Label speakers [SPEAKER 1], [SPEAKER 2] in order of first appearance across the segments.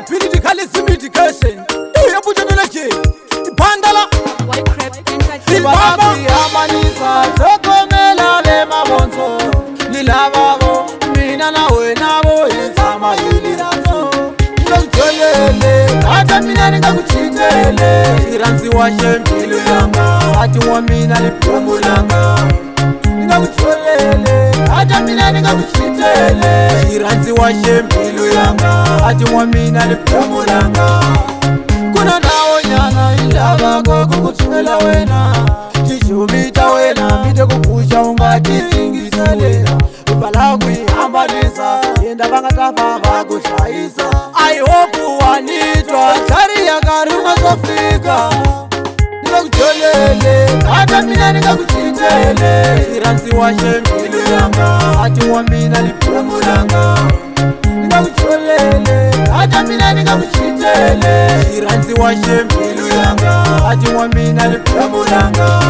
[SPEAKER 1] political medication uyabujanela je ibhandala sibakuyamanisa sokomela le mabonzo lilababo mina nawe nabo izama yilirazo ngijolele kata mina ningakuchitele iranzi washe mpilo yanga ati wa mina liphumulanga ngijolele kata mina ningakuchitele iranzi washe mpilo yanga ati wa mina liphumulanga kuna nawo nyana indaba kokukuthela wena tishumita wena mite kupusha ungatizingiselela ubala kuyihambanisa yenda vangatafa vakushayisa I hope wanitwa kari yakari unazofika nikakujolele kata mina nikakuchitele iranzi washe mpilo yanga ati wa mina liphumulanga nikakujolele kata mina nikakuchitele iranzi washe mpilo yanga ati wa mina liphumulanga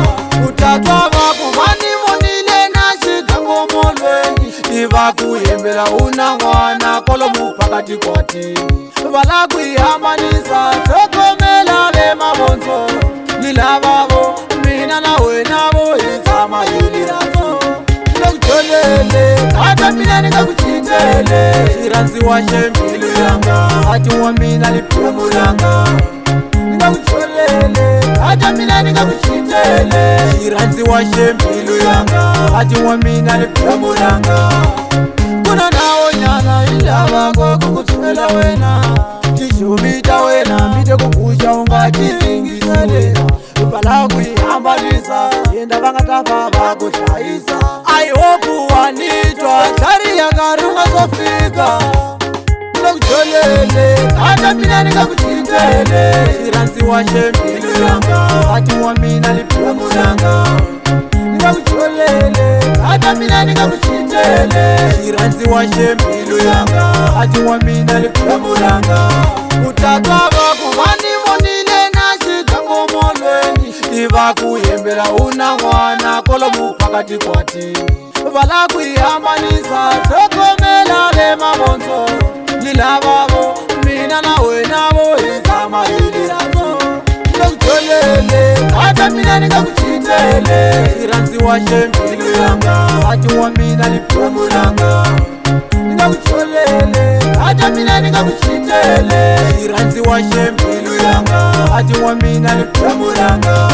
[SPEAKER 1] utatwa vako vanimonile na xikangomolweni ivakuyembela una n'wana kolomu phakati kwati vala kuyihambanisa sokomela le mabonzo lilavavo mina na wenavo izama yilirazo nikakujolele kata mina nikakuchitele iranzi washe mpilo yanga ati wa mina liphumulanga nikakujolele kata mina nikakuchitele iranzi washe mpilo yanga ati wa mina liphumulanga kuna nawo nyana indaba kokukuthela wena tishumita wena mite kupusha ungatizingiselela ubala kuyihambanisa yenda vangatafa vakushayisa I hope wanitwa kari yakari ungazofika nikakujolele kata mina nikakuchitele iranzi washe mpilo yanga ati wa mina liphumulanga nikakujolele kata mina nikakuchitele iranzi washe mpilo yanga ati wa mina liphumulanga utatwa vako vanimonile na xikangomolweni ivakuyembela una n'wana kolomu phakati kwati vala kuyihambanisa sokomela le mabonzo lilavavo mina na wenavo izama yilirazo nikakujolele kata mina nikakuchitele iranzi washe mpilo yanga ati wa mina liphumulanga nikakujolele kata mina nikakuchitele iranzi washe mpilo yanga ati wa mina liphumulanga